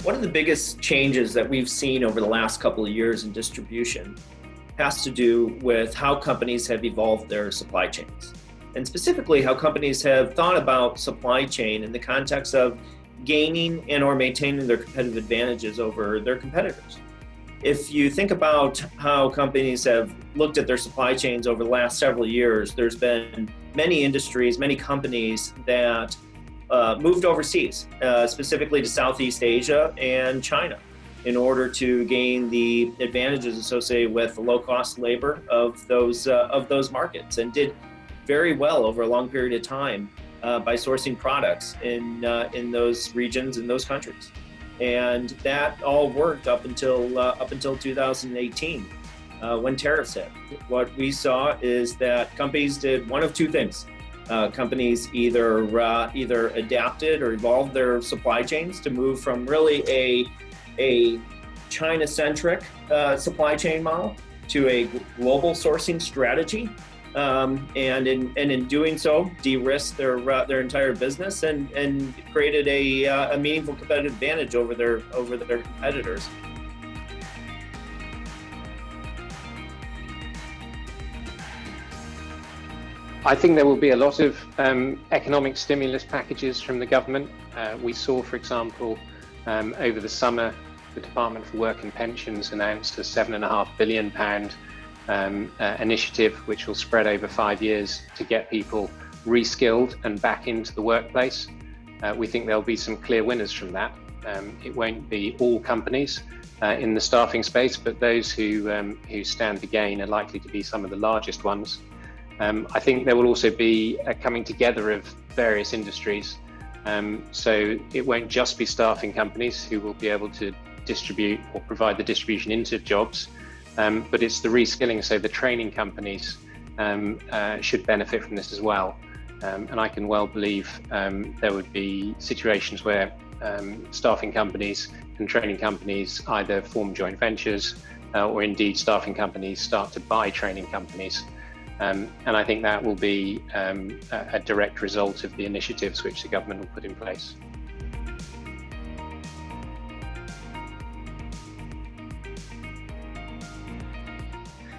One of the biggest changes that we've seen over the last couple of years in distribution has to do with how companies have evolved their supply chains, and specifically how companies have thought about supply chain in the context of gaining and or maintaining their competitive advantages over their competitors. If you think about how companies have looked at their supply chains over the last several years, there's been many industries, many companies that moved overseas, specifically to Southeast Asia and China, in order to gain the advantages associated with the low-cost labor of those markets, and did very well over a long period of time by sourcing products in those regions, in those countries. And that all worked up until 2018, when tariffs hit. What we saw is that companies did one of two things. Companies either adapted or evolved their supply chains to move from really a China-centric supply chain model to a global sourcing strategy, and in doing so, de-risked their entire business and created a meaningful competitive advantage over their competitors. I think there will be a lot of economic stimulus packages from the government. We saw, for example, over the summer, the Department for Work and Pensions announced a £7.5 billion initiative, which will spread over 5 years to get people reskilled and back into the workplace. We think there'll be some clear winners from that. It won't be all companies in the staffing space, but those who stand to gain are likely to be some of the largest ones. I think there will also be a coming together of various industries. So it won't just be staffing companies who will be able to distribute or provide the distribution into jobs, but it's the reskilling, so the training companies should benefit from this as well. And I can well believe there would be situations where staffing companies and training companies either form joint ventures or indeed staffing companies start to buy training companies. And I think that will be a direct result of the initiatives which the government will put in place.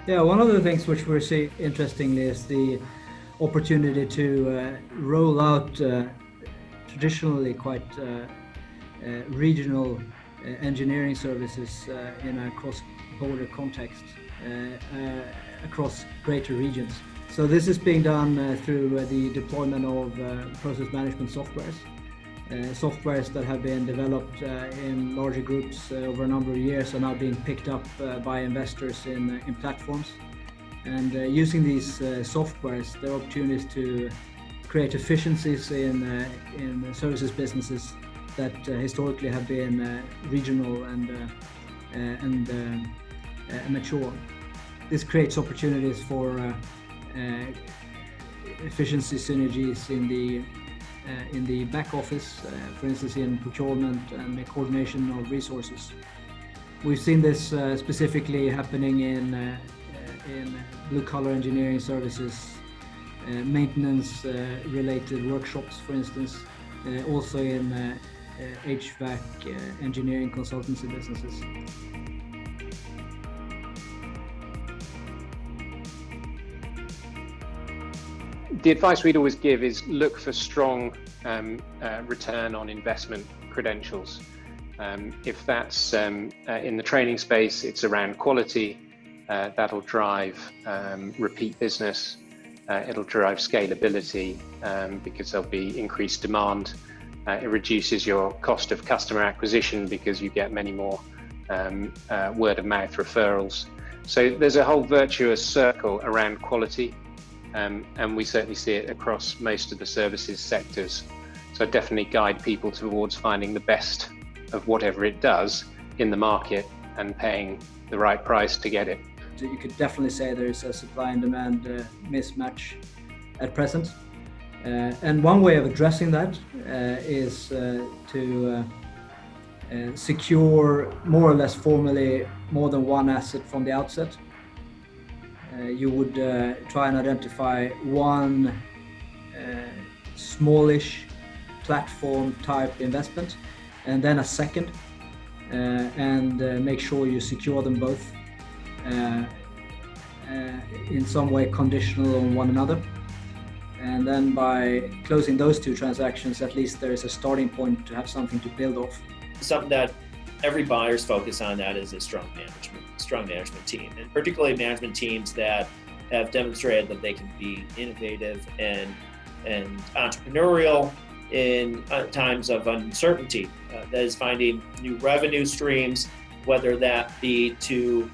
Yeah, one of the things which we're seeing interestingly is the opportunity to roll out traditionally quite regional engineering services in a cross-border context across greater regions. So this is being done through the deployment of process management softwares that have been developed in larger groups over a number of years are now being picked up by investors in platforms. And using these softwares, there are opportunities to create efficiencies in services businesses that historically have been regional and mature. This creates opportunities for efficiency synergies in the back office, for instance, in procurement and the coordination of resources. We've seen this specifically happening in blue-collar engineering services, maintenance related workshops, for instance, also in HVAC engineering consultancy businesses. The advice we'd always give is look for strong return on investment credentials. If that's in the training space, it's around quality. That'll drive repeat business. It'll drive scalability because there'll be increased demand. It reduces your cost of customer acquisition because you get many more word of mouth referrals. So there's a whole virtuous circle around quality. And we certainly see it across most of the services sectors. So I definitely guide people towards finding the best of whatever it does in the market and paying the right price to get it. You could definitely say there's a supply and demand mismatch at present. And one way of addressing that is to secure more or less formally more than one asset from the outset. You would try and identify one smallish platform type investment, and then a second, and make sure you secure them both in some way conditional on one another. And then by closing those two transactions, at least there is a starting point to have something to build off. Something that every buyer's focus on that is a strong management team, and particularly management teams that have demonstrated that they can be innovative and entrepreneurial in times of uncertainty. That is finding new revenue streams, whether that be to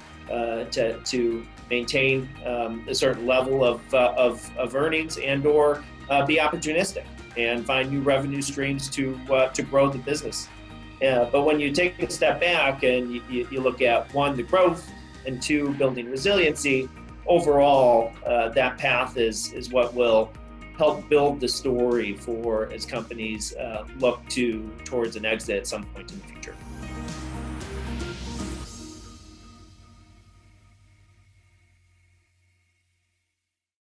maintain a certain level of earnings and/or be opportunistic and find new revenue streams to grow the business. But when you take a step back and you look at one, the growth, and two, building resiliency, overall that path is what will help build the story for as companies look towards an exit at some point in the future.